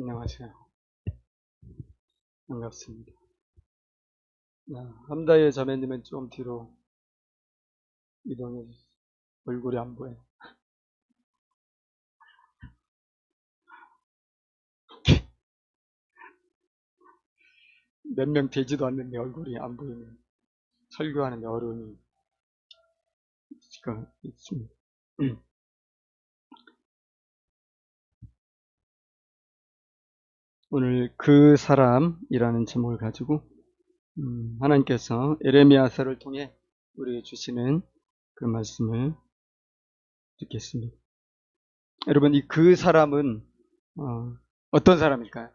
안녕하세요. 반갑습니다. 함다의 자매님은 좀 뒤로 이동해 주세요. 얼굴이 안 보여요. 몇 명 되지도 않는데 얼굴이 안 보이면 설교하는데 어려움이 있습니다. 오늘 그 사람이라는 제목을 가지고 하나님께서 에레미야서를 통해 우리에게 주시는 그 말씀을 듣겠습니다. 여러분, 이 그 사람은 어떤 사람일까요?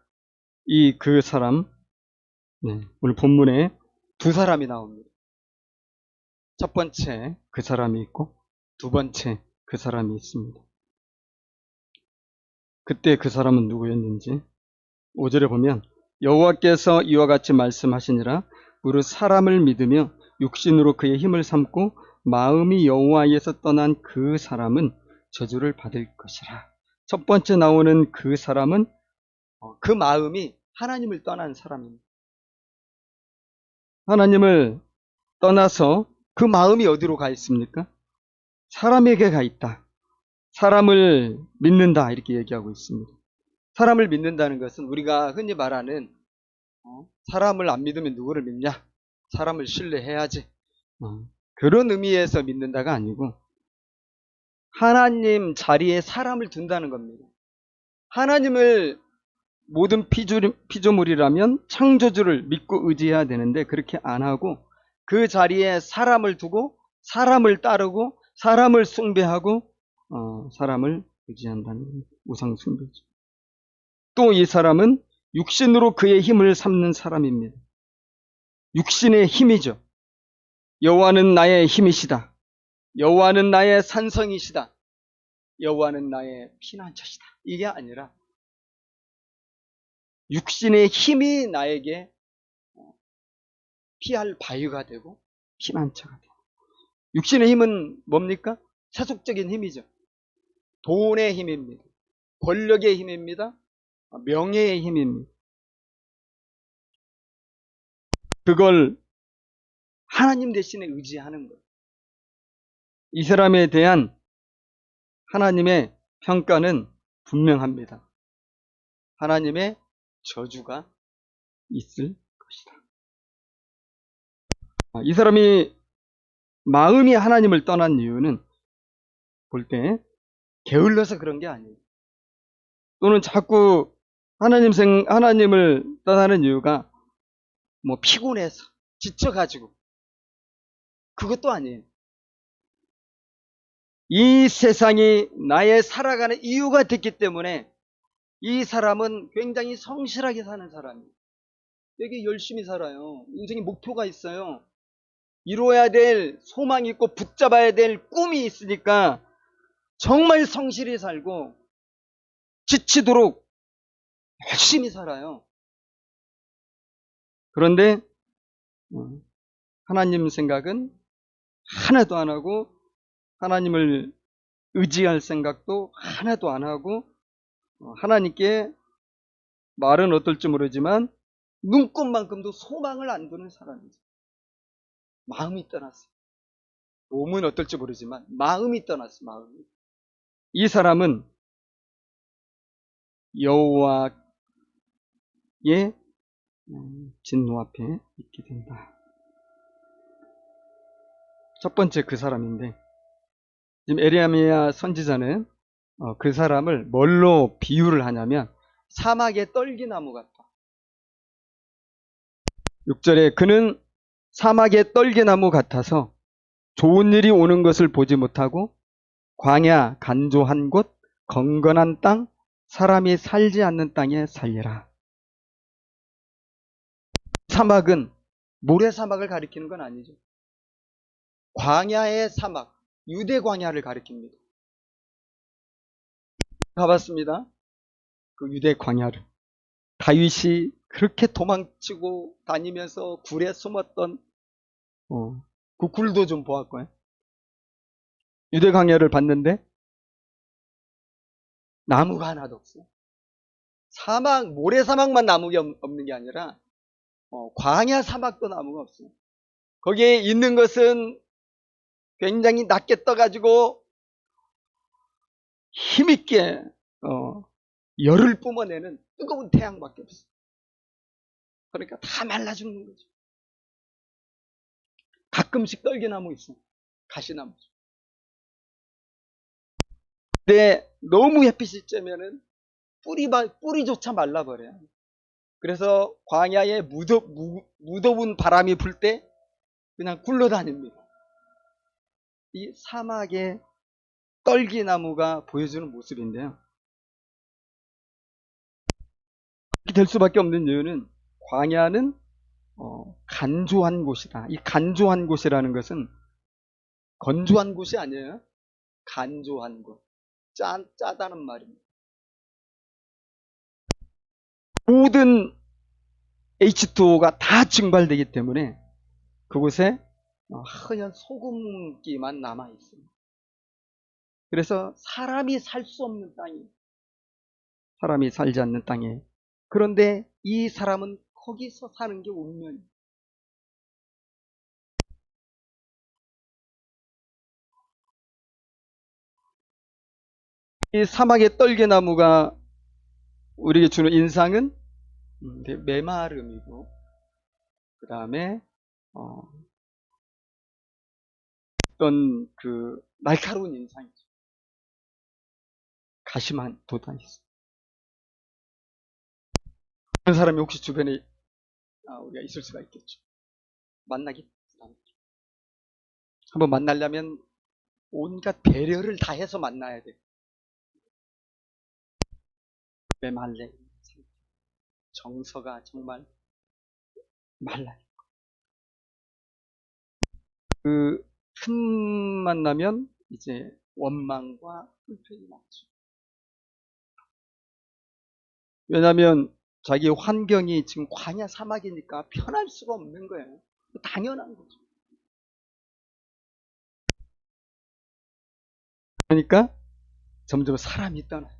이 그 사람, 오늘 본문에 두 사람이 나옵니다. 첫 번째 그 사람이 있고 두 번째 그 사람이 있습니다. 그때 그 사람은 누구였는지 5절에 보면 여호와께서 이와 같이 말씀하시니라. 무릇 사람을 믿으며 육신으로 그의 힘을 삼고 마음이 여호와에서 떠난 그 사람은 저주를 받을 것이라. 첫 번째 나오는 그 사람은 그 마음이 하나님을 떠난 사람입니다. 하나님을 떠나서 그 마음이 어디로 가 있습니까? 사람에게 가 있다. 사람을 믿는다, 이렇게 얘기하고 있습니다. 사람을 믿는다는 것은 우리가 흔히 말하는 사람을 안 믿으면 누구를 믿냐? 사람을 신뢰해야지. 그런 의미에서 믿는다가 아니고 하나님 자리에 사람을 둔다는 겁니다. 하나님을 모든 피조물이라면 창조주를 믿고 의지해야 되는데 그렇게 안 하고 그 자리에 사람을 두고 사람을 따르고 사람을 숭배하고 사람을 의지한다는 우상 숭배죠. 또 이 사람은 육신으로 그의 힘을 삼는 사람입니다. 육신의 힘이죠. 여호와는 나의 힘이시다. 여호와는 나의 산성이시다. 여호와는 나의 피난처시다. 이게 아니라 육신의 힘이 나에게 피할 바위가 되고 피난처가 되고. 육신의 힘은 뭡니까? 세속적인 힘이죠. 돈의 힘입니다. 권력의 힘입니다. 명예의 힘입니다. 그걸 하나님 대신에 의지하는 거예요. 이 사람에 대한 하나님의 평가는 분명합니다. 하나님의 저주가 있을 것이다. 이 사람이 마음이 하나님을 떠난 이유는 볼 때 게을러서 그런 게 아니에요. 또는 자꾸 하나님을 떠나는 이유가 뭐 피곤해서 지쳐가지고 그것도 아니에요. 이 세상이 나의 살아가는 이유가 됐기 때문에 이 사람은 굉장히 성실하게 사는 사람이에요. 되게 열심히 살아요. 인생에 목표가 있어요. 이루어야 될 소망이 있고 붙잡아야 될 꿈이 있으니까 정말 성실히 살고 지치도록 열심히 살아요. 그런데 하나님 생각은 하나도 안 하고 하나님을 의지할 생각도 하나도 안 하고 하나님께 말은 어떨지 모르지만 눈꽃만큼도 소망을 안 두는 사람이죠. 마음이 떠났어요. 몸은 어떨지 모르지만 마음이 떠났어요. 마음이. 이 사람은 여호와의 진노 앞에 있게 된다. 첫 번째 그 사람인데 지금 에레미야 선지자는 그 사람을 뭘로 비유를 하냐면 사막의 떨기나무 같다. 6절에 그는 사막의 떨기나무 같아서 좋은 일이 오는 것을 보지 못하고 광야, 간조한 곳, 건건한 땅, 사람이 살지 않는 땅에 살리라. 사막은 모래사막을 가리키는 건 아니죠. 광야의 사막, 유대 광야를 가리킵니다. 가봤습니다. 그 유대 광야를. 다윗이 그렇게 도망치고 다니면서 굴에 숨었던 그 굴도 좀 보았고요. 유대 광야를 봤는데 나무가 하나도 없어요. 사막, 모래사막만 나무가 없는 게 아니라 광야 사막도 나무가 없어요. 거기에 있는 것은 굉장히 낮게 떠가지고 힘있게 열을 뿜어내는 뜨거운 태양밖에 없어요. 그러니까 다 말라 죽는 거죠. 가끔씩 떨기나무 있어요. 가시나무. 근데 너무 햇빛이 쬐면은 뿌리조차 말라버려요. 그래서 광야에 무더운 바람이 불 때 그냥 굴러다닙니다. 이 사막의 떨기나무가 보여주는 모습인데요. 이렇게 될 수밖에 없는 이유는 광야는 간조한 곳이다. 이 간조한 곳이라는 것은 건조한 곳이 아니에요. 간조한 곳. 짜다는 말입니다. 모든 H2O가 다 증발되기 때문에 그곳에 하얀 소금기만 남아있습니다. 그래서 사람이 살 수 없는 땅이에요. 사람이 살지 않는 땅에. 그런데 이 사람은 거기서 사는 게 운명이에요. 이 사막의 떨게나무가 우리에게 주는 인상은 메마름이고, 그 다음에 어떤 그 날카로운 인상이죠. 가시만 돋아있어요. 그런 사람이 혹시 주변에 우리가 있을 수가 있겠죠. 만나기 부담이죠. 한번 만나려면 온갖 배려를 다해서 만나야 돼요. 메말레 정서가 정말 말라요. 그 틈만 나면 이제 원망과 불평이 많죠. 왜냐하면 자기 환경이 지금 광야 사막이니까 편할 수가 없는 거예요. 당연한 거죠. 그러니까 점점 사람이 떠나요.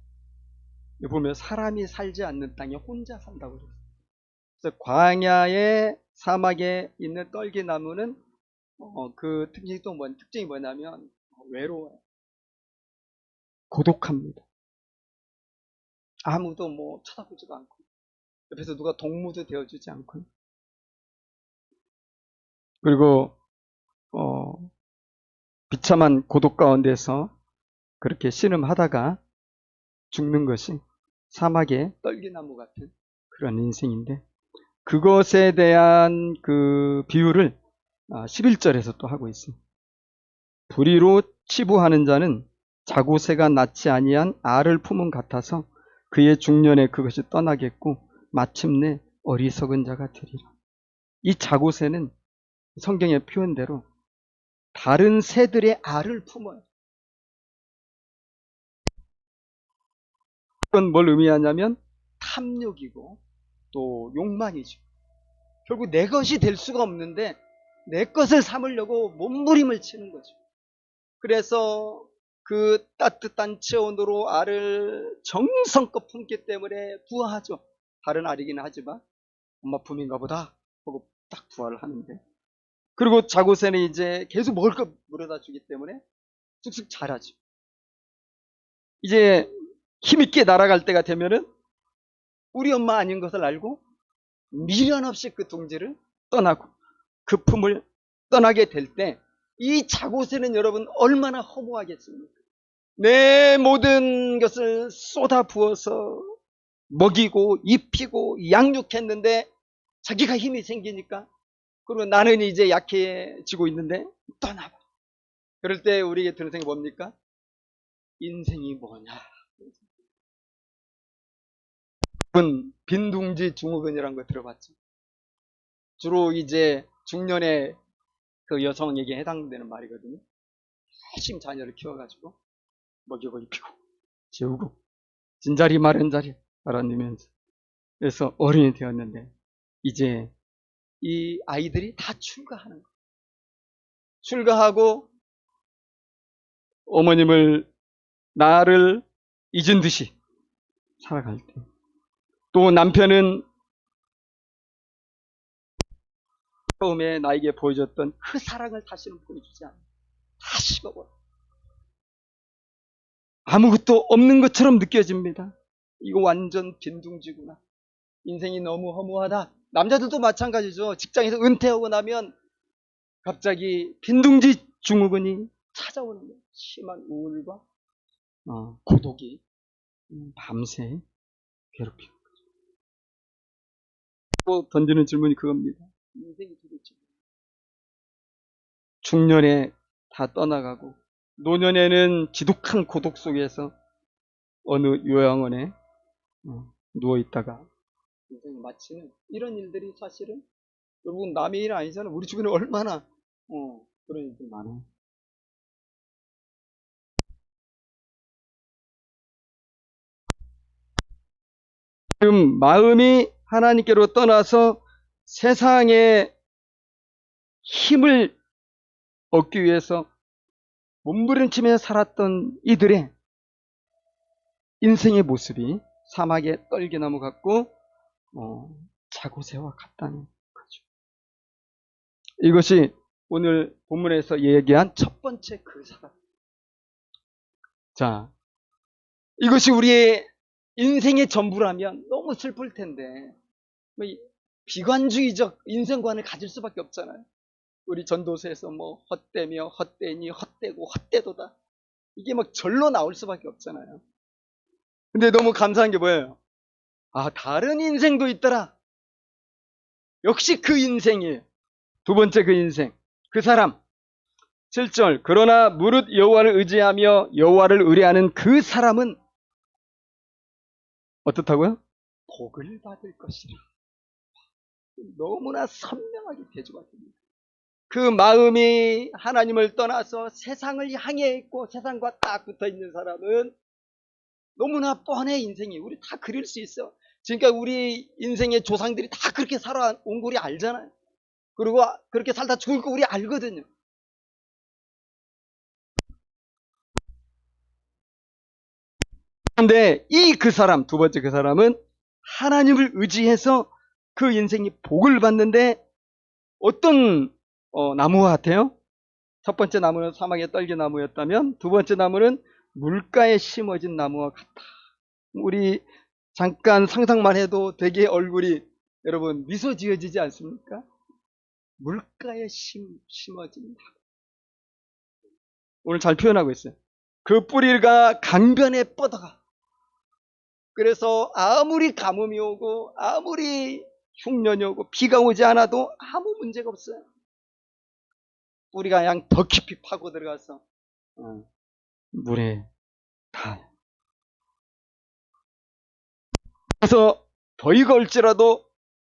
보면 사람이 살지 않는 땅에 혼자 산다고 그랬어요. 그래서 광야의 사막에 있는 떨기나무는 그 특징이 뭐냐면 외로워요. 고독합니다. 아무도 뭐 쳐다보지도 않고 옆에서 누가 동무도 되어주지 않고, 그리고 비참한 고독 가운데서 그렇게 씨름하다가 죽는 것이 사막의 떨기나무 같은 그런 인생인데, 그것에 대한 그 비유를 11절에서 또 하고 있습니다. 불의로 치부하는 자는 자고새가 낳지 아니한 알을 품은 같아서 그의 중년에 그것이 떠나겠고 마침내 어리석은 자가 되리라. 이 자고새는 성경의 표현대로 다른 새들의 알을 품어요. 그건 뭘 의미하냐면 탐욕이고 또 욕망이죠. 결국 내 것이 될 수가 없는데 내 것을 삼으려고 몸부림을 치는 거죠. 그래서 그 따뜻한 체온으로 알을 정성껏 품기 때문에 부화하죠. 다른 알이긴 하지만 엄마 품인가 보다 하고 딱 부화를 하는데, 그리고 자고새는 이제 계속 먹을 거 물어다 주기 때문에 쑥쑥 자라죠. 이제 힘있게 날아갈 때가 되면은 우리 엄마 아닌 것을 알고 미련 없이 그 둥지를 떠나고 그 품을 떠나게 될 때 이 자고새는 여러분 얼마나 허무하겠습니까? 내 모든 것을 쏟아 부어서 먹이고 입히고 양육했는데 자기가 힘이 생기니까, 그리고 나는 이제 약해지고 있는데 떠나봐. 그럴 때 우리에게 드는 생각이 뭡니까? 인생이 뭐냐. 빈둥지 증후군이라는 거 들어봤죠? 주로 이제 중년의 그 여성에게 해당되는 말이거든요. 열심히 자녀를 키워가지고 먹이고 입히고 재우고 진자리 마른자리 알아내면서, 그래서 어른이 되었는데 이제 이 아이들이 다 출가하는 거예요. 출가하고 어머님을 나를 잊은 듯이 살아갈 때 또 남편은 처음에 나에게 보여줬던 그 사랑을 다시는 보여주지 않아. 다 식어버려. 아무것도 없는 것처럼 느껴집니다. 이거 완전 빈둥지구나. 인생이 너무 허무하다. 남자들도 마찬가지죠. 직장에서 은퇴하고 나면 갑자기 빈둥지 증후군이 찾아오는 거예요. 심한 우울과 고독이 밤새 괴롭히는 거죠. 또 던지는 질문이 그겁니다. 인생이 도대체 중년에 다 떠나가고 노년에는 지독한 고독 속에서 어느 요양원에 누워있다가 인생을 마치는 이런 일들이 사실은 여러분 남의 일 아니잖아요. 우리 주변에 얼마나 그런 일들이 많아요. 지금 마음이 하나님께로 떠나서 세상에 힘을 얻기 위해서 몸부림치며 살았던 이들의 인생의 모습이 사막의 떨기나무 같고 자고새와 같다는 거죠. 이것이 오늘 본문에서 얘기한 첫 번째 그 사람. 자, 이것이 우리의 인생의 전부라면 너무 슬플 텐데 비관주의적 인생관을 가질 수밖에 없잖아요. 우리 전도서에서 뭐 헛되며 헛되니 헛되고 헛되도다. 이게 막 절로 나올 수밖에 없잖아요. 근데 너무 감사한 게 뭐예요? 아, 다른 인생도 있더라. 역시 그 인생이에요. 두 번째 그 인생. 그 사람. 7절. 그러나 무릇 여호와를 의지하며 여호와를 의뢰하는 그 사람은 어떻다고요? 복을 받을 것이라. 너무나 선명하게 대조가 됩니다. 그 마음이 하나님을 떠나서 세상을 향해 있고 세상과 딱 붙어 있는 사람은 너무나 뻔해. 인생이 우리 다 그릴 수 있어. 그러니까 우리 인생의 조상들이 다 그렇게 살아온 거 우리 알잖아요. 그리고 그렇게 살다 죽을 거 우리 알거든요. 그런데 그 사람, 두 번째 그 사람은 하나님을 의지해서 그 인생이 복을 받는데 어떤 나무와 같아요? 첫 번째 나무는 사막의 떨기나무였다면 두 번째 나무는 물가에 심어진 나무와 같다. 우리 잠깐 상상만 해도 되게 얼굴이 여러분 미소 지어지지 않습니까? 물가에 심어진 나무. 오늘 잘 표현하고 있어요. 그 뿌리가 강변에 뻗어가. 그래서 아무리 가뭄이 오고 아무리 흉년이 오고 비가 오지 않아도 아무 문제가 없어요. 뿌리가 그냥 더 깊이 파고 들어가서 물에 닿아요. 그래서 더위가 올지라도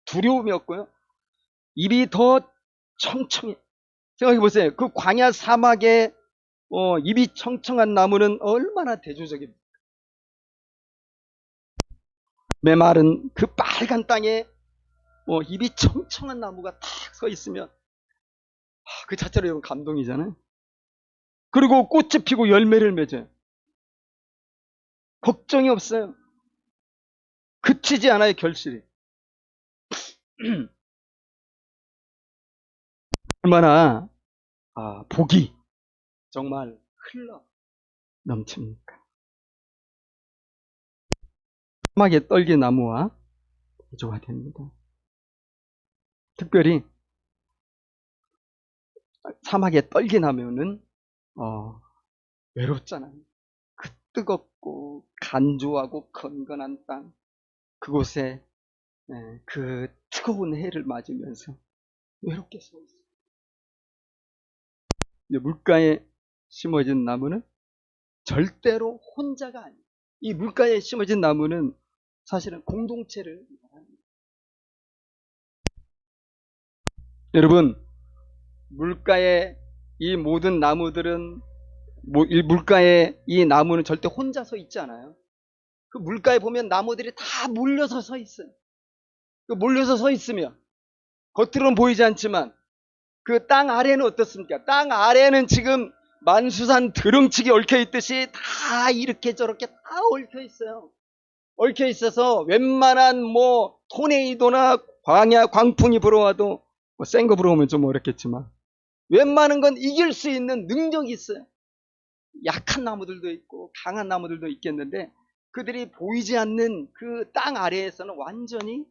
두려움이 없고요. 입이 더 청청해. 생각해 보세요. 그 광야 사막에 입이 청청한 나무는 얼마나 대조적입니까? 메마른 그 빨간 땅에 입이 청청한 나무가 탁 서 있으면 그 자체로 여러분 감동이잖아요. 그리고 꽃이 피고 열매를 맺어요. 걱정이 없어요. 그치지 않아요, 결실이. 얼마나 복이 정말 흘러 넘칩니까? 사막의 떨기나무와 대조가 됩니다. 특별히 사막의 떨기나무는 외롭잖아요. 그 뜨겁고 간조하고 건건한 땅, 그곳에 그 뜨거운 해를 맞으면서 외롭게 서 있어요. 물가에 심어진 나무는 절대로 혼자가 아니에요. 이 물가에 심어진 나무는 사실은 공동체를 말합니다. 여러분, 물가에 이 모든 나무들은 물가에 이 나무는 절대 혼자 서 있지 않아요. 그 물가에 보면 나무들이 다 몰려서 서 있어요. 그 몰려서 서 있으면 겉으로는 보이지 않지만 그 땅 아래는 어떻습니까? 땅 아래는 지금 만수산 드렁치기 얽혀 있듯이 다 이렇게 저렇게 다 얽혀 있어요. 얽혀 있어서 웬만한 뭐 토네이도나 광풍이 불어와도 뭐 센 거 불어오면 좀 어렵겠지만 웬만한 건 이길 수 있는 능력이 있어요. 약한 나무들도 있고 강한 나무들도 있겠는데 그들이 보이지 않는 그 땅 아래에서는 완전히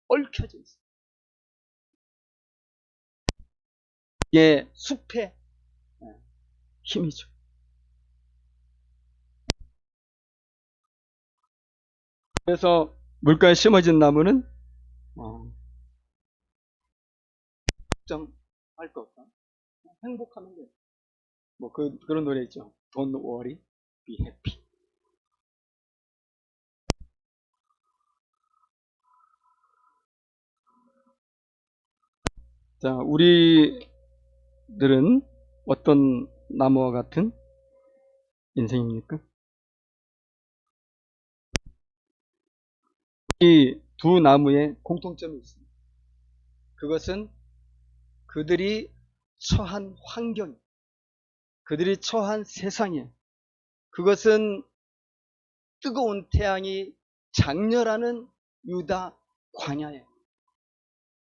얽혀져 있어요. 이게 숲의 힘이죠. 그래서 물가에 심어진 나무는 걱정할 거 없다. 행복하면 돼. 뭐 그런 노래 있죠. Don't worry, be happy. 자, 우리들은 어떤 나무와 같은 인생입니까? 이 두 나무에 공통점이 있습니다. 그것은 그들이 처한 환경, 그들이 처한 세상에 그것은 뜨거운 태양이 장렬하는 유다 광야에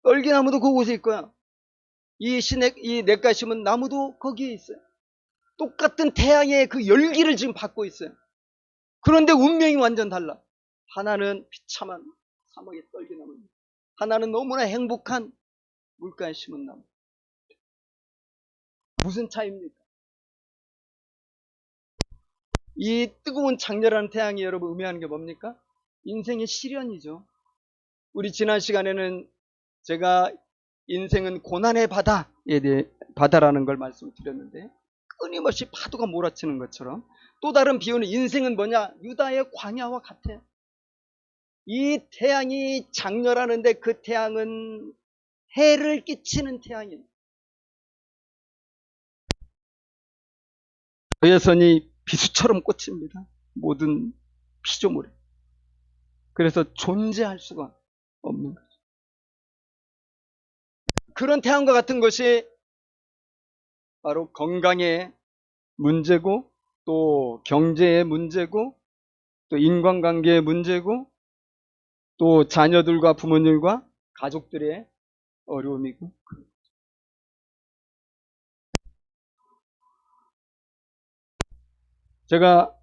떨기나무도 그곳에 있고요. 이 냇가 심은 나무도 거기에 있어요. 똑같은 태양의 그 열기를 지금 받고 있어요. 그런데 운명이 완전 달라. 하나는 비참한 사막의 떨기나무입니다. 하나는 너무나 행복한 물가에 심은 나무. 무슨 차이입니까? 이 뜨거운 장렬한 태양이 여러분 의미하는 게 뭡니까? 인생의 시련이죠. 우리 지난 시간에는 제가 인생은 고난의 바다에 대해 바다라는 걸 말씀드렸는데 끊임없이 파도가 몰아치는 것처럼 또 다른 비유는 인생은 뭐냐? 유다의 광야와 같아요. 이 태양이 장렬하는데 그 태양은 해를 끼치는 태양이에요. 그 여선이 비수처럼 꽂힙니다. 모든 피조물에. 그래서 존재할 수가 없는 거죠. 그런 태양과 같은 것이 바로 건강의 문제고 또 경제의 문제고 또 인간관계의 문제고 또 자녀들과 부모님과 가족들의 어려움이고 제가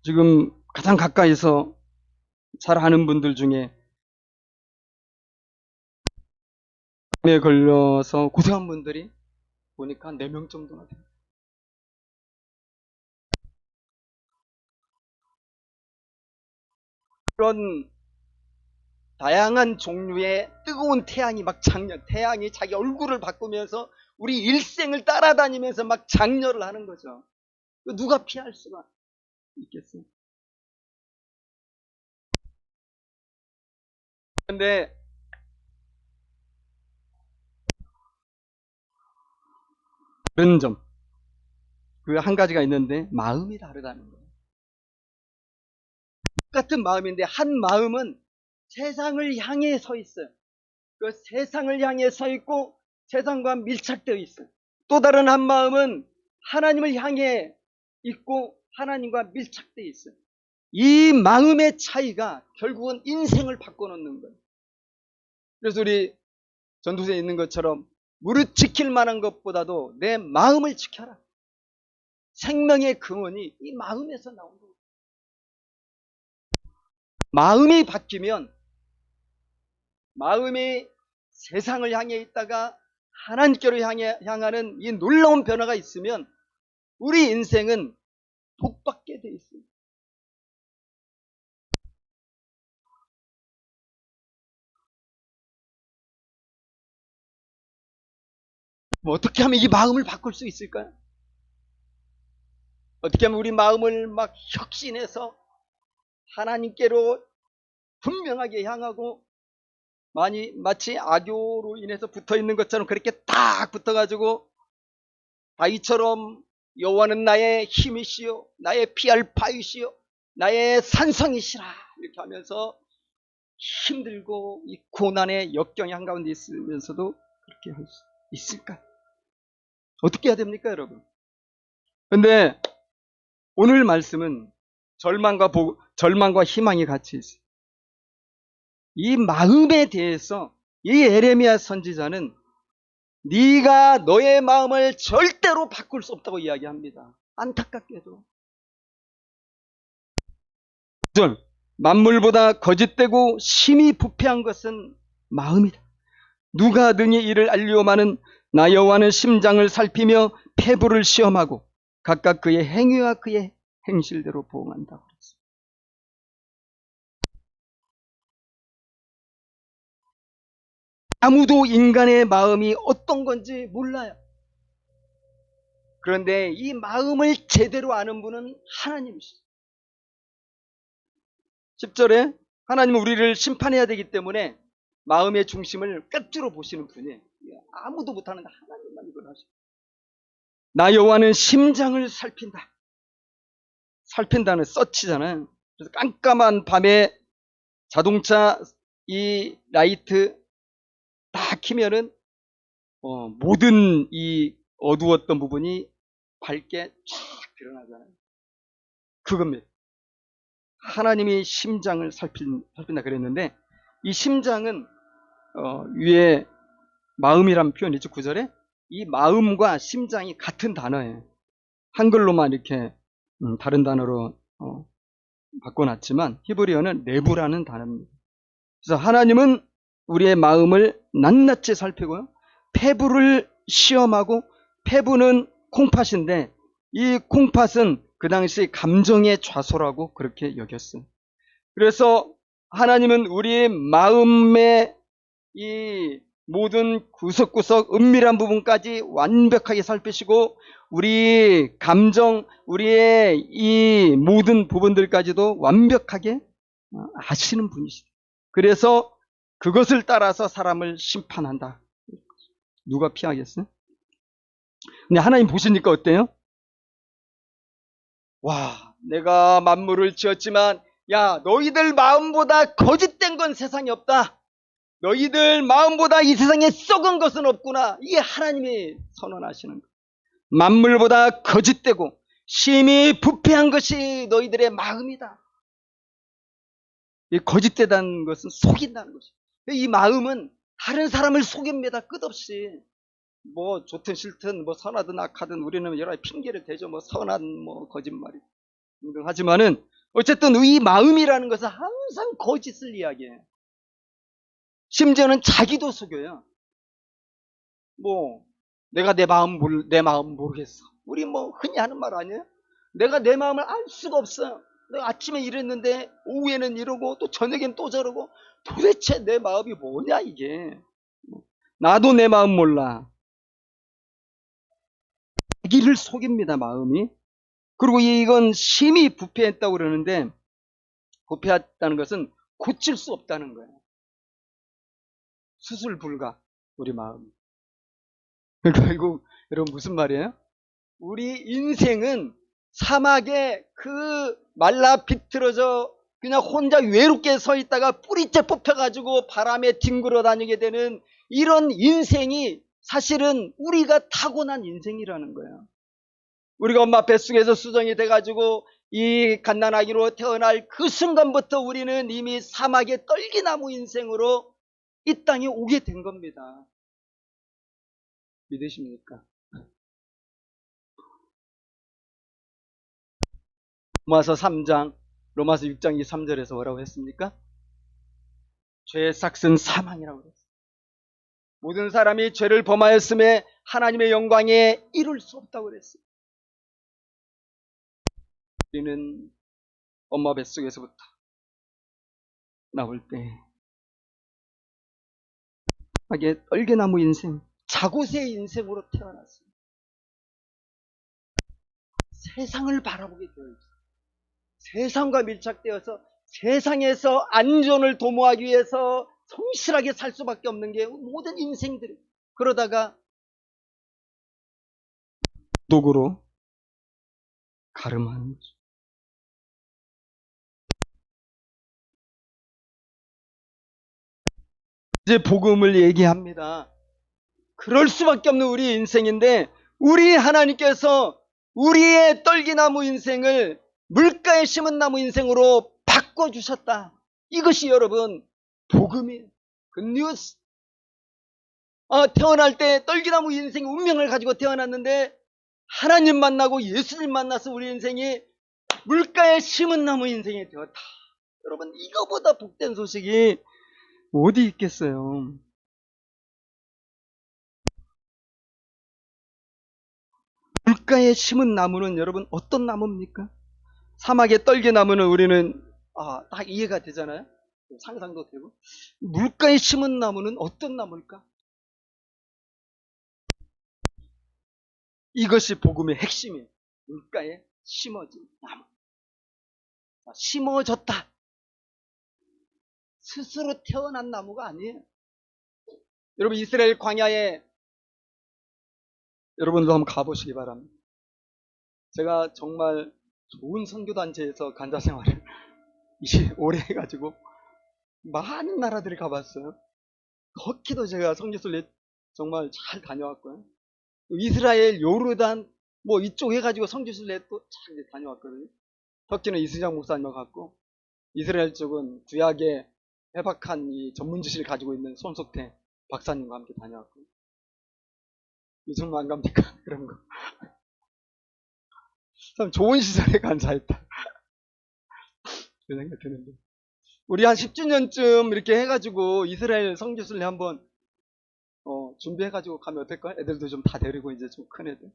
지금 가장 가까이서 잘 아는 분들 중에 암에 걸려서 고생한 분들이 보니까 한 4명 정도나 돼요. 그런 다양한 종류의 뜨거운 태양이 막 태양이 자기 얼굴을 바꾸면서 우리 일생을 따라다니면서 막 장렬을 하는 거죠. 누가 피할 수가 있겠어요? 그런데 그런 점, 그 한 가지가 있는데 마음이 다르다는 거예요. 똑같은 마음인데 한 마음은 세상을 향해 서 있어요. 그 세상을 향해 서 있고 세상과 밀착되어 있어요. 또 다른 한 마음은 하나님을 향해 있고 하나님과 밀착되어 있어요. 이 마음의 차이가 결국은 인생을 바꿔놓는 거예요. 그래서 우리 전도서에 있는 것처럼 무릇 지킬 만한 것보다도 내 마음을 지켜라. 생명의 근원이 이 마음에서 나온 거예요. 마음이 바뀌면 마음이 세상을 향해 있다가 하나님께로 향하는 이 놀라운 변화가 있으면 우리 인생은 복받게 돼 있습니다. 뭐 어떻게 하면 이 마음을 바꿀 수 있을까요? 어떻게 하면 우리 마음을 막 혁신해서 하나님께로 분명하게 향하고 마치 악교로 인해서 붙어있는 것처럼 그렇게 딱 붙어가지고 다윗처럼 여호와는 나의 힘이시요 나의 피할 바위시요 나의 산성이시라 이렇게 하면서 힘들고 이 고난의 역경의 한가운데 있으면서도 그렇게 할 수 있을까? 어떻게 해야 됩니까 여러분? 근데 오늘 말씀은 절망과 희망이 같이 있어요. 이 마음에 대해서 이 에레미야 선지자는 네가 너의 마음을 절대로 바꿀 수 없다고 이야기합니다. 안타깝게도. 만물보다 거짓되고 심히 부패한 것은 마음이다. 누가 능히 이를 알리오마는 나 여호와는 심장을 살피며 폐부를 시험하고 각각 그의 행위와 그의 행실대로 보응한다고 그랬어요. 아무도 인간의 마음이 어떤 건지 몰라요. 그런데 이 마음을 제대로 아는 분은 하나님이시죠. 10절에 하나님은 우리를 심판해야 되기 때문에 마음의 중심을 꿰뚫어 보시는 분이에요. 아무도 못하는데 하나님만 이걸 하시고, 나 여호와는 심장을 살핀다. 살핀다는 서치잖아요. 그래서 깜깜한 밤에 자동차 이 라이트 딱 키면은 모든 이 어두웠던 부분이 밝게 쫙 드러나잖아요. 그겁니다. 하나님이 심장을 살핀다 그랬는데, 이 심장은 위에 마음이라는 표현이 있죠. 9절에 이 마음과 심장이 같은 단어예요. 한글로만 이렇게 다른 단어로 바꿔놨지만 히브리어는 내부라는 단어입니다. 그래서 하나님은 우리의 마음을 낱낱이 살피고요, 폐부를 시험하고, 폐부는 콩팥인데 이 콩팥은 그 당시 감정의 좌소라고 그렇게 여겼어요. 그래서 하나님은 우리의 마음의 이 모든 구석구석 은밀한 부분까지 완벽하게 살피시고, 우리 감정, 우리의 이 모든 부분들까지도 완벽하게 아시는 분이시다. 그래서 그것을 따라서 사람을 심판한다. 누가 피하겠어요? 근데 하나님 보시니까 어때요? 와, 내가 만물을 지었지만 야, 너희들 마음보다 거짓된 건 세상에 없다. 너희들 마음보다 이 세상에 썩은 것은 없구나. 이게 하나님이 선언하시는 거예요. 만물보다 거짓되고 심히 부패한 것이 너희들의 마음이다. 이 거짓되다는 것은 속인다는 것이죠. 이 마음은 다른 사람을 속입니다. 끝없이. 뭐 좋든 싫든 뭐 선하든 악하든 우리는 여러 가지 핑계를 대죠. 뭐 선한 뭐 거짓말이 하지만은 어쨌든 이 마음이라는 것은 항상 거짓을 이야기해요. 심지어는 자기도 속여요. 뭐 내가 내 마음 모르겠어. 우리 뭐 흔히 하는 말 아니에요? 내가 내 마음을 알 수가 없어요. 내가 아침에 이랬는데 오후에는 이러고 또 저녁엔 또 저러고, 도대체 내 마음이 뭐냐 이게. 나도 내 마음 몰라. 자기를 속입니다, 마음이. 그리고 이건 심히 부패했다고 그러는데, 부패했다는 것은 고칠 수 없다는 거예요. 수술 불가, 우리 마음. 결국 여러분 무슨 말이에요? 우리 인생은 사막에 그 말라 비틀어져 그냥 혼자 외롭게 서 있다가 뿌리째 뽑혀가지고 바람에 뒹굴어 다니게 되는 이런 인생이 사실은 우리가 타고난 인생이라는 거예요. 우리가 엄마 뱃속에서 수정이 돼가지고 이 갓난아기로 태어날 그 순간부터 우리는 이미 사막의 떨기나무 인생으로 이 땅에 오게 된 겁니다. 믿으십니까? 로마서 3장, 로마서 6장 23절에서 뭐라고 했습니까? 죄의 삭은 사망이라고 그랬어요. 모든 사람이 죄를 범하였음에 하나님의 영광에 이룰 수 없다고 그랬어요. 우리는 엄마 뱃속에서부터 나올 때 하게 떨개나무 인생, 자고새 인생으로 태어났어요. 세상을 바라보게 되어 있어요. 세상과 밀착되어서 세상에서 안전을 도모하기 위해서 성실하게 살 수밖에 없는 게 모든 인생들이. 그러다가 독으로 가름하는 거죠. 이제 복음을 얘기합니다. 그럴 수밖에 없는 우리 인생인데, 우리 하나님께서 우리의 떨기나무 인생을 물가에 심은 나무 인생으로 바꿔주셨다. 이것이 여러분 복음이에요. 굿뉴스. 태어날 때 떨기나무 인생의 운명을 가지고 태어났는데 하나님 만나고 예수님 만나서 우리 인생이 물가에 심은 나무 인생이 되었다. 여러분 이거보다 복된 소식이 어디 있겠어요. 물가에 심은 나무는 여러분 어떤 나무입니까? 사막의 떨기나무는 우리는 딱 이해가 되잖아요. 상상도 되고. 물가에 심은 나무는 어떤 나무일까? 이것이 복음의 핵심이에요. 물가에 심어진 나무. 심어졌다. 스스로 태어난 나무가 아니에요. 여러분 이스라엘 광야에 여러분도 한번 가보시기 바랍니다. 제가 정말 좋은 선교단체에서 간자 생활을 오래 해가지고 많은 나라들을 가봤어요. 터키도 제가 선교를 정말 잘 다녀왔고요. 이스라엘, 요르단 이쪽 해가지고 선교를 또 잘 다녀왔거든요. 터키는 이수장 목사님과 갔고 이스라엘 쪽은 구약의 해박한 이 전문 지식을 가지고 있는 손석태 박사님과 함께 다녀왔고 요즘 안 갑니까? 그런 거. 참 좋은 시절에 간사했다. 그런 생각 드는데. 우리 한 10주년쯤 이렇게 해가지고 이스라엘 선교순례 한번 준비해가지고 가면 어떨까요? 애들도 좀 다 데리고 이제 좀 큰 애들.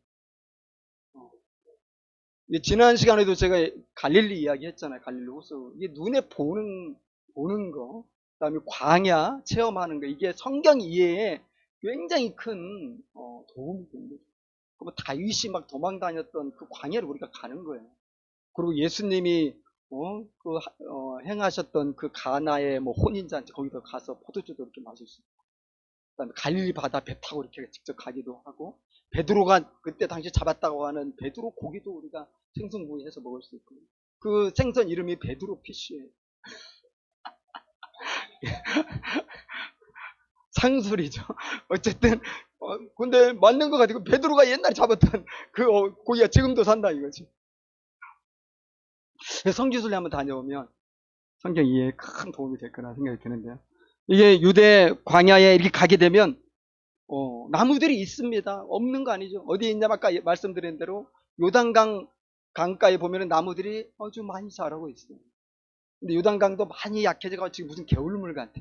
지난 시간에도 제가 갈릴리 이야기 했잖아요. 갈릴리 호수. 이게 눈에 보는 거, 그 다음에 광야 체험하는 거, 이게 성경 이해에 굉장히 큰 도움이 됩니다. 다윗이 막 도망 다녔던 그 광야를 우리가 가는 거예요. 그리고 예수님이 행하셨던 그 가나의 혼인잔치 거기서 가서 포도주도 이렇게 마실 수 있고, 그다음에 갈릴리 바다 배 타고 이렇게 직접 가기도 하고, 베드로가 그때 당시 잡았다고 하는 베드로 고기도 우리가 생선구이해서 먹을 수 있고, 그 생선 이름이 베드로 피쉬예요. 상술이죠. 어쨌든 근데 맞는 것 같아요. 베드로가 옛날에 잡았던 그 고기가 지금도 산다 이거지. 성지순례 한번 다녀오면 성경 이해에 큰 도움이 될 거라 생각이 드는데요. 이게 유대 광야에 이렇게 가게 되면 나무들이 있습니다. 없는 거 아니죠. 어디 있냐 아까 말씀드린 대로 요단강 강가에 보면 나무들이 아주 많이 자라고 있어요. 근데 요단강도 많이 약해져가지고 지금 무슨 개울물 같아.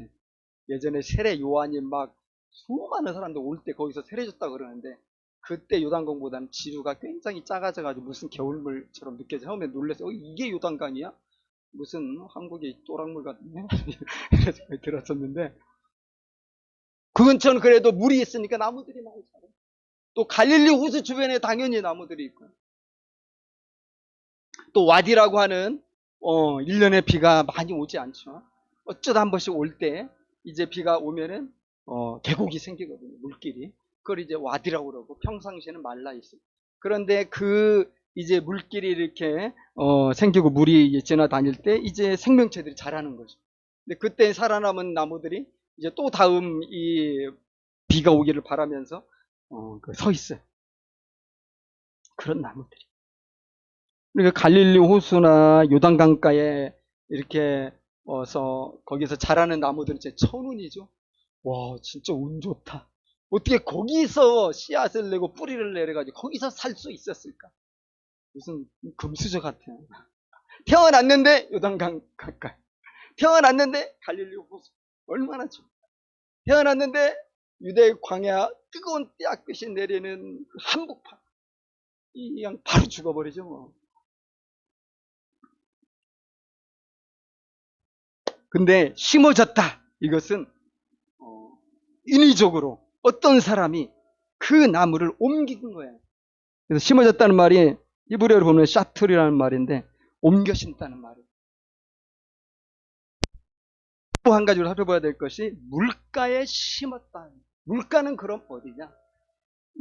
예전에 세례 요한이 막 수많은 사람들 올 때 거기서 세례줬다 그러는데 그때 요단강보다는 지류가 굉장히 작아져가지고 무슨 개울물처럼 느껴져. 처음에 놀라서 이게 요단강이야? 무슨 한국의 또랑물 같네? 이런 생각이 들었었는데 그 근처는 그래도 물이 있으니까 나무들이 많이 자라요. 또 갈릴리 호수 주변에 당연히 나무들이 있고, 또 와디라고 하는 1년에 비가 많이 오지 않죠. 어쩌다 한 번씩 올 때 이제 비가 오면은 계곡이 생기거든요. 물길이. 그걸 이제 와디라고 그러고 평상시에는 말라 있어요. 그런데 그 이제 물길이 이렇게 생기고 물이 지나다닐 때 이제 생명체들이 자라는 거죠. 근데 그때 살아남은 나무들이 이제 또 다음 이 비가 오기를 바라면서 서 있어요. 그런 나무들이. 그러니까 갈릴리 호수나 요단강가에 이렇게 거기서 자라는 나무들은 진짜 천운이죠. 와, 진짜 운 좋다. 어떻게 거기서 씨앗을 내고 뿌리를 내려가지고 거기서 살 수 있었을까? 무슨 금수저 같아요. 태어났는데 요단강 가까이. 태어났는데 갈릴리 호수. 얼마나 좋다. 태어났는데 유대 광야 뜨거운 떼약볕이 내리는 한복판. 그냥 바로 죽어버리죠 뭐. 근데 심어졌다. 이것은 인위적으로 어떤 사람이 그 나무를 옮긴 거예요. 그래서 심어졌다는 말이 히브리어로 보면 샤틀이라는 말인데 옮겨 심다는 말이에요. 또 한 가지로 살펴봐야 될 것이 물가에 심었다. 물가는 그럼 어디냐?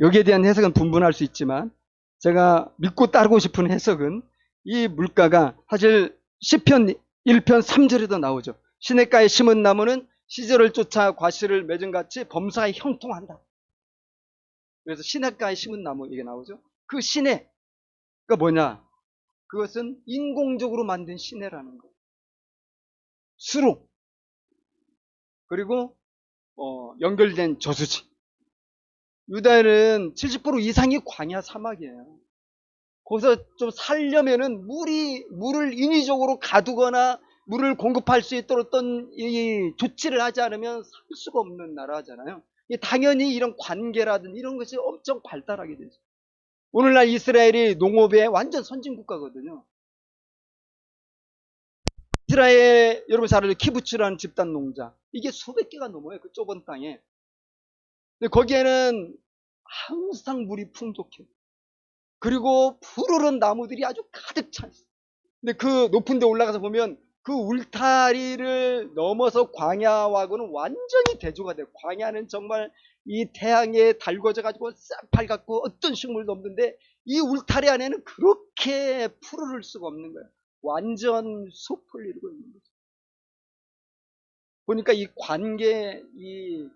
여기에 대한 해석은 분분할 수 있지만 제가 믿고 따르고 싶은 해석은 이 물가가 사실 시편 1편 3절에도 나오죠. 시냇가에 심은 나무는 시절을 쫓아 과실을 맺은 같이 범사에 형통한다. 그래서 시냇가에 심은 나무 이게 나오죠. 그 시내가 뭐냐? 그것은 인공적으로 만든 시내라는 거예요. 수로, 그리고 연결된 저수지. 유다는 70% 이상이 광야 사막이에요. 거기서 좀 살려면은 물을 인위적으로 가두거나 물을 공급할 수 있도록 어떤 이 조치를 하지 않으면 살 수가 없는 나라잖아요. 당연히 이런 관계라든지 이런 것이 엄청 발달하게 되죠. 오늘날 이스라엘이 농업의 완전 선진국가거든요. 이스라엘, 여러분 잘 알죠? 키부츠라는 집단 농장. 이게 수백 개가 넘어요. 그 좁은 땅에. 근데 거기에는 항상 물이 풍족해요. 그리고 푸르른 나무들이 아주 가득 차 있어요. 근데 그 높은 데 올라가서 보면 그 울타리를 넘어서 광야하고는 완전히 대조가 돼요. 광야는 정말 이 태양에 달궈져 가지고 싹 밝았고 어떤 식물도 없는데 이 울타리 안에는 그렇게 푸르를 수가 없는 거예요. 완전 숲을 이루고 있는 거죠. 보니까 이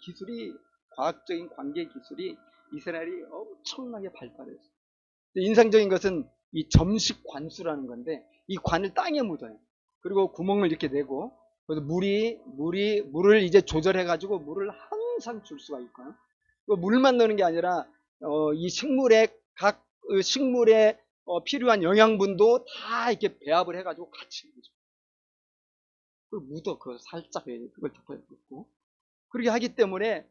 기술이, 과학적인 관계 기술이 이스라엘이 엄청나게 발달했어요. 인상적인 것은 이 점식 관수라는 건데, 이 관을 땅에 묻어요. 그리고 구멍을 이렇게 내고, 그래서 물을 이제 조절해가지고 물을 항상 줄 수가 있고요. 물만 넣는 게 아니라, 이 각 식물에 필요한 영양분도 다 이렇게 배합을 해가지고 같이 묻어. 그걸 묻어, 살짝 그걸 덮어놓고. 그렇게 하기 때문에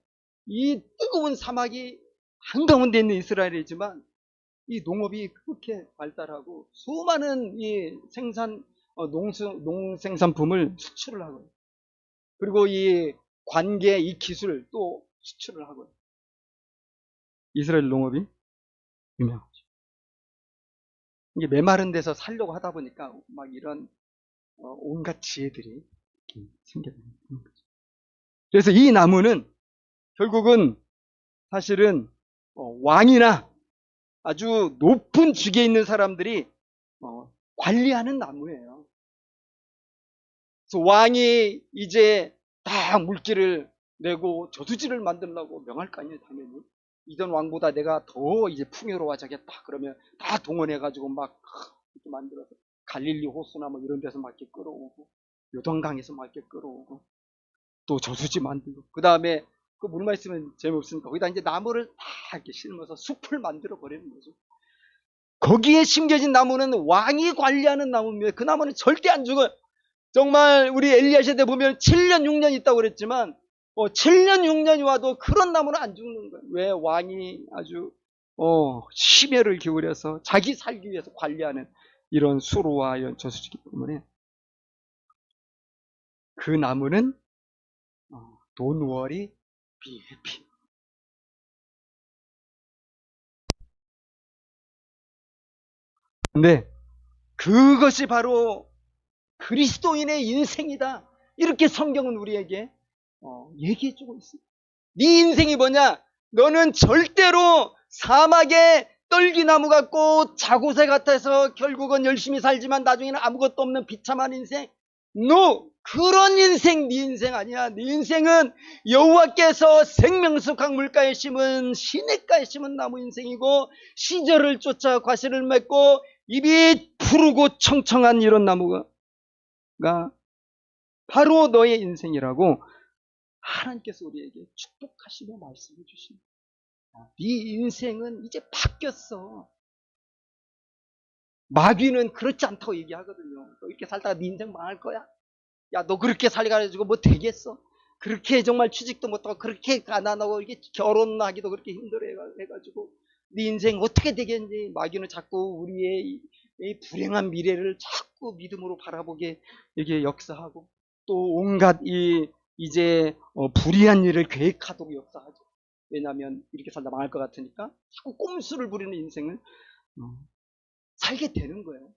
이 뜨거운 사막이 한가운데 있는 이스라엘이지만 이 농업이 그렇게 발달하고 수많은 이 농생산품을 수출을 하고요. 그리고 이 관계, 이 기술 또 수출을 하고요. 이스라엘 농업이 유명하죠. 이게 메마른 데서 살려고 하다 보니까 막 이런 온갖 지혜들이 생겨나는 거죠. 그래서 이 나무는 결국은 사실은 왕이나 아주 높은 직에 있는 사람들이 관리하는 나무예요. 그래서 왕이 이제 다 물기를 내고 저수지를 만들려고 명할 거 아니에요, 당연히. 이전 왕보다 내가 더 이제 풍요로워지겠다. 그러면 다 동원해가지고 막 이렇게 만들어서 갈릴리 호수나 뭐 이런 데서 막 이렇게 끌어오고, 요단강에서 막 이렇게 끌어오고, 또 저수지 만들고, 그 다음에 그 물만 있으면 재미없으니까 거기다 이제 나무를 다 이렇게 심어서 숲을 만들어 버리는 거죠. 거기에 심겨진 나무는 왕이 관리하는 나무입니다. 그 나무는 절대 안 죽어요. 정말 우리 엘리야 시대 보면 7년 6년 있다고 그랬지만 7년 6년이 와도 그런 나무는 안 죽는 거예요. 왜? 왕이 아주 심혈을 기울여서 자기 살기 위해서 관리하는 이런 수로와 이런 저수지이기 때문에 그 나무는 Don't worry, be happy. 근데 그것이 바로 그리스도인의 인생이다. 이렇게 성경은 우리에게 얘기해주고 있습니다. 네 인생이 뭐냐? 너는 절대로 사막에 떨기나무 같고 자고새 같아서 결국은 열심히 살지만 나중에는 아무것도 없는 비참한 인생. No! 그런 인생 네 인생 아니야. 네 인생은 여호와께서 생명수확 물가에 심은 시냇가에 심은 나무 인생이고, 시절을 쫓아 과실을 맺고 입이 푸르고 청청한 이런 나무가 바로 너의 인생이라고 하나님께서 우리에게 축복하시며 말씀해 주십니다. 네 인생은 이제 바뀌었어. 마귀는 그렇지 않다고 얘기하거든요. 너 이렇게 살다가 네 인생 망할 거야? 야, 너 그렇게 살가지고 뭐 되겠어? 그렇게 정말 취직도 못하고 그렇게 가난하고 이게 결혼하기도 그렇게 힘들어 해가지고 네 인생 어떻게 되겠니? 마귀는 자꾸 우리의 이 불행한 미래를 자꾸 믿음으로 바라보게 이게 역사하고, 또 온갖 이제 불의한 일을 계획하도록 역사하죠. 왜냐하면 이렇게 살다 망할 것 같으니까 자꾸 꼼수를 부리는 인생을 살게 되는 거예요.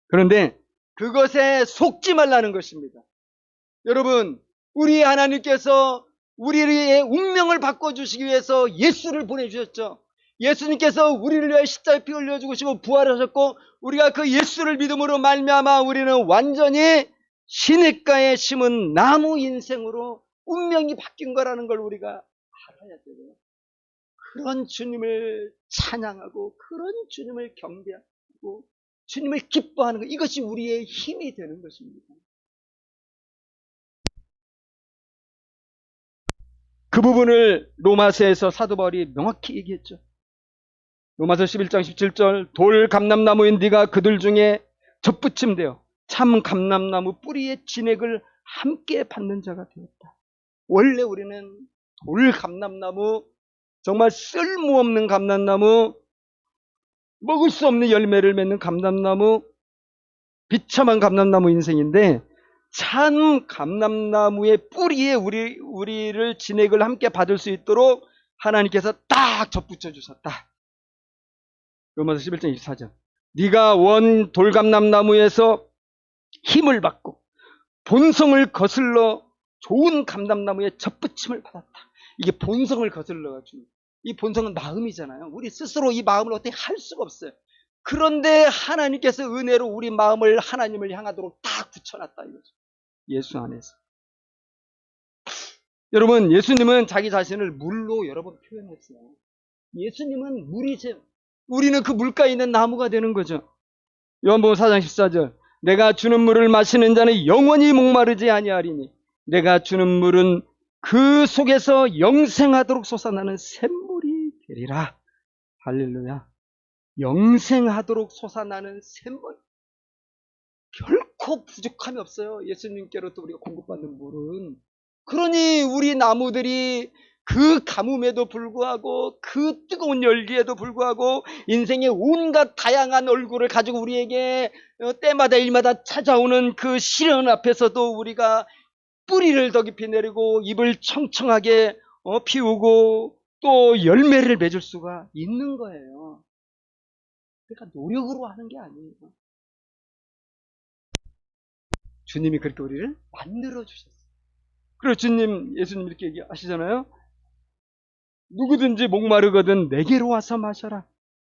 그런데 그것에 속지 말라는 것입니다. 여러분, 우리 하나님께서 우리의 운명을 바꿔주시기 위해서 예수를 보내주셨죠. 예수님께서 우리를 위해 십자가에 피 흘려 죽으시고 부활하셨고, 우리가 그 예수를 믿음으로 말미암아 우리는 완전히 시냇가에 심은 나무 인생으로 운명이 바뀐 거라는 걸 우리가 알아야 돼요. 그런 주님을 찬양하고 그런 주님을 경배하고 주님을 기뻐하는 것, 이것이 우리의 힘이 되는 것입니다. 그 부분을 로마서에서 사도 바울이 명확히 얘기했죠. 로마서 11장 17절, 돌 감람나무인 네가 그들 중에 접붙임되어 참 감람나무 뿌리의 진액을 함께 받는 자가 되었다. 원래 우리는 돌 감람나무, 정말 쓸모없는 감람나무, 먹을 수 없는 열매를 맺는 감람나무, 비참한 감람나무 인생인데, 참 감람나무의 뿌리에 우리를 진액을 함께 받을 수 있도록 하나님께서 딱 접붙여 주셨다. 로마서 11장 24절. 네가 원 돌감람나무에서 힘을 받고 본성을 거슬러 좋은 감람나무에 접붙임을 받았다. 이게 본성을 거슬러가지고, 이 본성은 마음이잖아요. 우리 스스로 이 마음을 어떻게 할 수가 없어요. 그런데 하나님께서 은혜로 우리 마음을 하나님을 향하도록 딱 붙여놨다 이거죠. 예수 안에서. 여러분, 예수님은 자기 자신을 물로 여러 번 표현했어요. 예수님은 물이세요. 우리는 그 물가에 있는 나무가 되는 거죠. 요한복음 4장 14절. 내가 주는 물을 마시는 자는 영원히 목마르지 아니하리니 내가 주는 물은 그 속에서 영생하도록 솟아나는 샘물이 되리라. 할렐루야. 영생하도록 솟아나는 샘물. 결코 부족함이 없어요. 예수님께로부터 우리가 공급받는 물은. 그러니 우리 나무들이 그 가뭄에도 불구하고 그 뜨거운 열기에도 불구하고 인생의 온갖 다양한 얼굴을 가지고 우리에게 때마다 일마다 찾아오는 그 시련 앞에서도 우리가 뿌리를 더 깊이 내리고 잎을 청청하게 피우고 또 열매를 맺을 수가 있는 거예요. 그러니까 노력으로 하는 게 아니에요. 주님이 그렇게 우리를 만들어 주셨어요. 그리고 예수님 이렇게 얘기하시잖아요. 누구든지 목마르거든 내게로 와서 마셔라.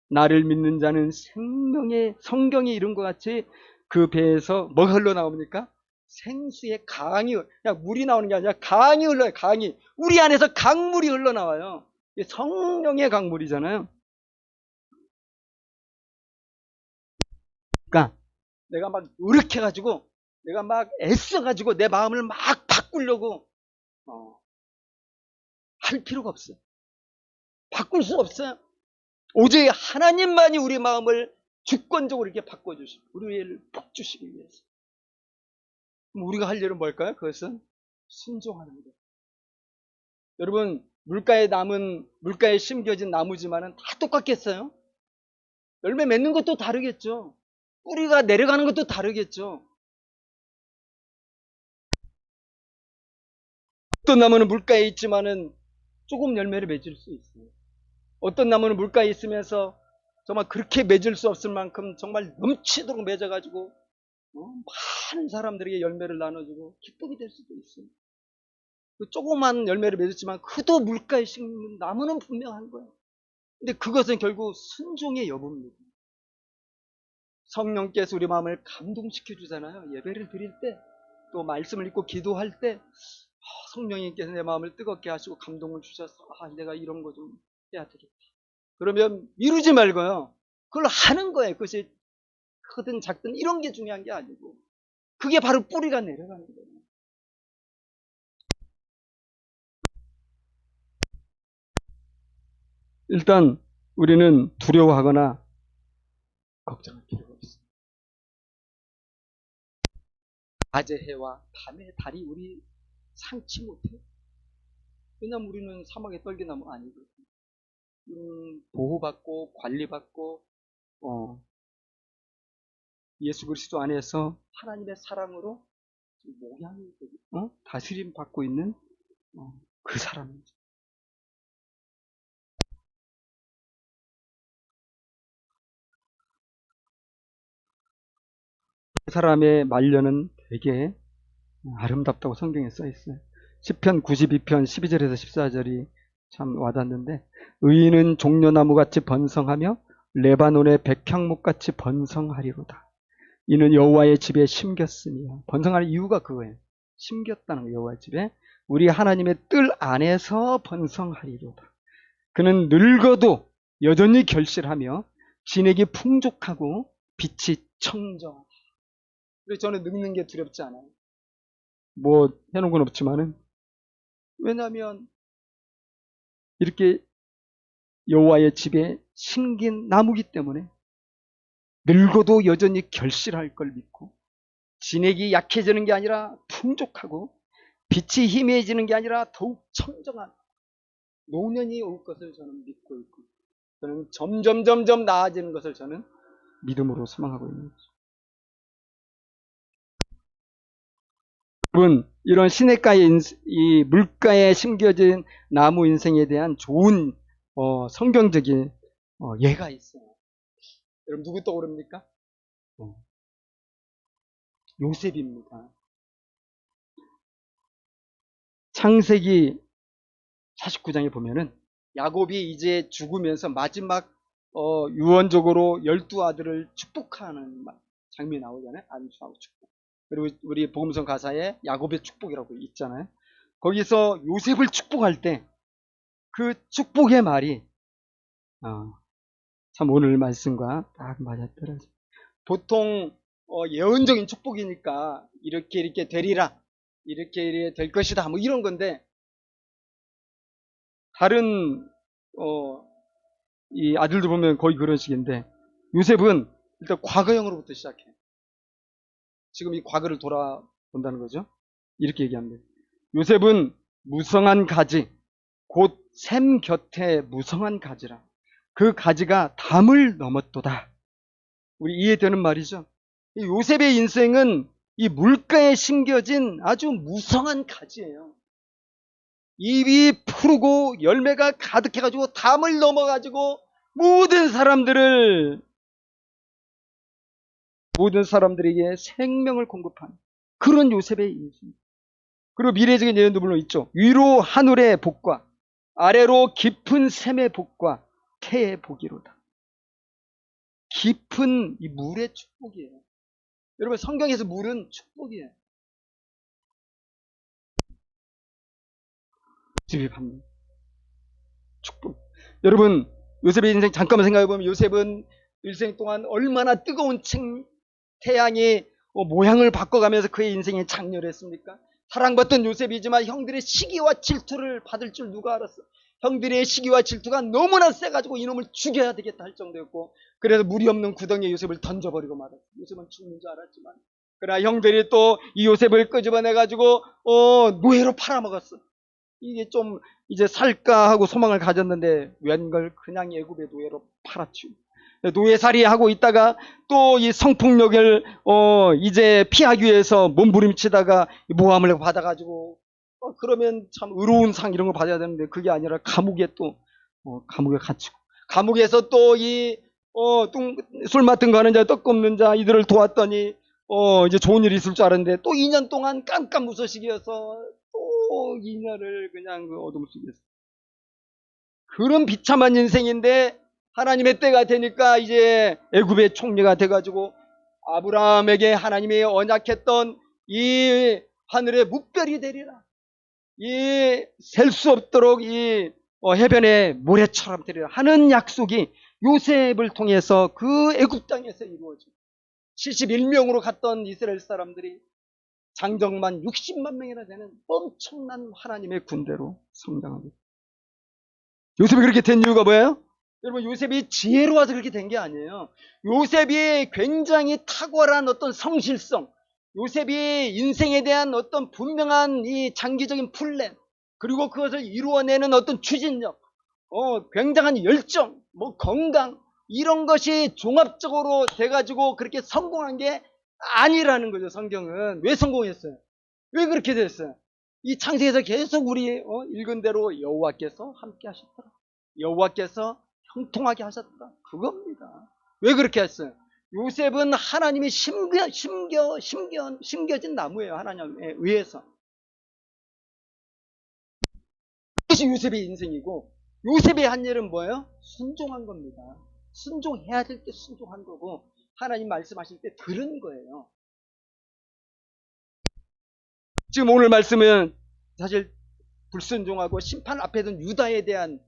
나를 믿는 자는 생명의, 성경이 이룬 것 같이 그 배에서 뭐가 흘러나옵니까? 생수의 강이, 그냥 물이 나오는 게 아니라 강이 흘러요. 강이. 우리 안에서 강물이 흘러나와요. 이게 성령의 강물이잖아요. 그러니까 내가 막 노력해가지고, 내가 막 애써가지고 내 마음을 막 바꾸려고 할 필요가 없어요. 바꿀 수 없어요. 오직 하나님만이 우리 마음을 주권적으로 이렇게 바꿔주시고 우리를 복주시기 위해서. 그럼 우리가 할 일은 뭘까요? 그것은 순종하는 것. 여러분, 물가에 심겨진 나무지만은 다 똑같겠어요? 열매 맺는 것도 다르겠죠. 뿌리가 내려가는 것도 다르겠죠. 어떤 나무는 물가에 있지만은 조금 열매를 맺을 수 있어요. 어떤 나무는 물가에 있으면서 정말 그렇게 맺을 수 없을 만큼 정말 넘치도록 맺어가지고 많은 사람들에게 열매를 나눠주고 기쁨이 될 수도 있어요. 그 조그만 열매를 맺었지만 그도 물가에 심는 나무는 분명한 거예요. 근데 그것은 결국 순종의 여부입니다. 성령께서 우리 마음을 감동시켜 주잖아요. 예배를 드릴 때, 또 말씀을 읽고 기도할 때 성령님께서 내 마음을 뜨겁게 하시고 감동을 주셔서 내가 이런 거 좀 해야 되겠다. 그러면 미루지 말고요. 그걸 하는 거예요. 그것이 크든 작든 이런 게 중요한 게 아니고 그게 바로 뿌리가 내려가는 거예요. 일단 우리는 두려워하거나 걱정할 필요가 없어요. 낮의 해와 밤의 달이 우리 상치 못해요. 왜냐하면 우리는 사막의 떨기나무 아니거든요. 보호받고 관리받고 예수 그리스도 안에서 하나님의 사랑으로 모양이 다스림 받고 있는 그 사람이죠. 그 사람의 말년은 되게 아름답다고 성경에 써 있어요. 시편 92편 12절에서 14절이 참 와닿는데, 의인은 종려나무같이 번성하며 레바논의 백향목같이 번성하리로다. 이는 여호와의 집에 심겼으니요. 번성하는 이유가 그거예요. 심겼다는 거예요. 여호와의 집에. 우리 하나님의 뜰 안에서 번성하리로다. 그는 늙어도 여전히 결실하며 진액이 풍족하고 빛이 청정하다. 그래서 저는 늙는 게 두렵지 않아요. 뭐 해놓은 건 없지만은, 왜냐하면 이렇게 여호와의 집에 심긴 나무기 때문에 늙어도 여전히 결실할 걸 믿고, 진액이 약해지는 게 아니라 풍족하고 빛이 희미해지는 게 아니라 더욱 청정한 노년이 올 것을 저는 믿고 있고, 저는 점점 나아지는 것을 저는 믿음으로 소망하고 있는 거죠. 여러분, 이런 시냇가의 이 물가에 심겨진 나무 인생에 대한 좋은 성경적인 예가 있어요. 여러분 누구 떠오릅니까? 요셉입니다. 창세기 49장에 보면은 야곱이 이제 죽으면서 마지막 유언적으로 12아들을 축복하는 장면이 나오잖아요. 안수하고 축복. 그리고 우리 복음성 가사에 야곱의 축복이라고 있잖아요. 거기서 요셉을 축복할 때 그 축복의 말이 참 오늘 말씀과 딱 맞아떨어져요. 보통 예언적인 축복이니까 이렇게 되리라, 이렇게 될 것이다, 뭐 이런 건데, 다른 이 아들들 보면 거의 그런 식인데, 요셉은 일단 과거형으로부터 시작해. 지금 이 과거를 돌아본다는 거죠. 이렇게 얘기합니다. 요셉은 무성한 가지, 곧 샘 곁에 무성한 가지라. 그 가지가 담을 넘었도다. 우리 이해되는 말이죠. 요셉의 인생은 이 물가에 심겨진 아주 무성한 가지예요. 잎이 푸르고 열매가 가득해가지고 담을 넘어가지고 모든 사람들에게 생명을 공급하는 그런 요셉의 인생. 그리고 미래적인 예언도 물론 있죠. 위로 하늘의 복과 아래로 깊은 샘의 복과 태의 복이로다. 깊은 이 물의 축복이에요. 여러분, 성경에서 물은 축복이에요. 집이 받는 축복. 여러분, 요셉의 인생 잠깐만 생각해보면, 요셉은 일생 동안 얼마나 뜨거운 태양이 모양을 바꿔가면서 그의 인생이 장렬했습니까? 사랑받던 요셉이지만 형들의 시기와 질투를 받을 줄 누가 알았어? 형들의 시기와 질투가 너무나 세가지고 이놈을 죽여야 되겠다 할 정도였고, 그래서 물이 없는 구덩이에 요셉을 던져버리고 말았어. 요셉은 죽는 줄 알았지만, 그러나 형들이 또 이 요셉을 끄집어내가지고 노예로 팔아먹었어. 이게 좀 이제 살까 하고 소망을 가졌는데 웬걸 그냥 애굽의 노예로 팔았죠. 노예살이 하고 있다가 또 이 성폭력을 이제 피하기 위해서 몸부림치다가 모함을 받아가지고 그러면 참 의로운 상 이런 거 받아야 되는데 그게 아니라 감옥에 또 감옥에 갇히고, 감옥에서 또 이 술 맡은 거 하는 자, 떡 굽는 자 이들을 도왔더니 이제 좋은 일이 있을 줄 알았는데 또 2년 동안 깜깜무소식이어서 또 2년을 그냥 그 어둠 속에서, 그런 비참한 인생인데 하나님의 때가 되니까 이제 애굽의 총리가 돼가지고 아브라함에게 하나님이 언약했던 이 하늘의 묵별이 되리라, 이 셀 수 없도록 이 해변의 모래처럼 되리라 하는 약속이 요셉을 통해서 그 애굽 땅에서 이루어져 71명으로 갔던 이스라엘 사람들이 장정만 60만 명이나 되는 엄청난 하나님의 군대로 성장합니다. 요셉이 그렇게 된 이유가 뭐예요? 여러분, 요셉이 지혜로워서 그렇게 된 게 아니에요. 요셉이 굉장히 탁월한 어떤 성실성, 요셉이 인생에 대한 어떤 분명한 이 장기적인 플랜, 그리고 그것을 이루어내는 어떤 추진력, 굉장한 열정, 건강, 이런 것이 종합적으로 돼가지고 그렇게 성공한 게 아니라는 거죠. 성경은 왜 성공했어요? 왜 그렇게 됐어요? 이 창세기에서 계속 우리 읽은 대로 여호와께서 함께 하셨더라, 여호와께서 형통하게 하셨다, 그겁니다. 왜 그렇게 했어요? 요셉은 하나님이 심겨진 나무예요. 하나님에 의해서. 그것이 요셉의 인생이고, 요셉의 한 일은 뭐예요? 순종한 겁니다. 순종해야 될 때 순종한 거고, 하나님 말씀하실 때 들은 거예요. 지금 오늘 말씀은 사실 불순종하고 심판 앞에 둔 유다에 대한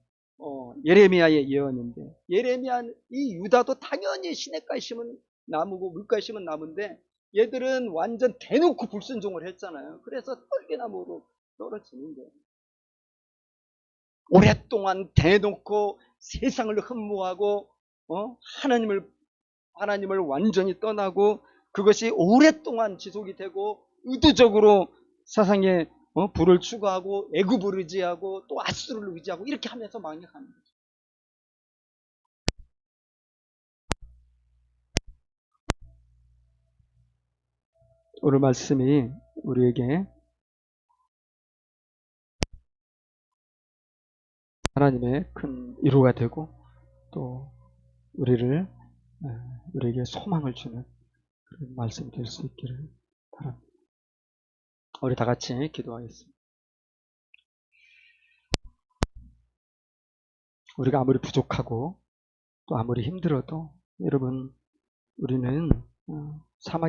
예레미야의 예언인데, 예레미야는 이 유다도 당연히 시냇가에 심은 나무고 물가에 심은 나무인데 얘들은 완전 대놓고 불순종을 했잖아요. 그래서 떨기나무로 떨어지는 거예요. 오랫동안 대놓고 세상을 흠모하고 하나님을 완전히 떠나고 그것이 오랫동안 지속이 되고 의도적으로 사상에 불을 추구하고 애굽을 의지하고 또 아수르를 의지하고 이렇게 하면서 망해가는 거죠. 오늘 말씀이 우리에게 하나님의 큰 위로가 되고 또 우리에게 소망을 주는 그런 말씀이 될 수 있기를 바랍니다. 우리 다 같이 기도하겠습니다. 우리가 아무리 부족하고 또 아무리 힘들어도 여러분 우리는 사막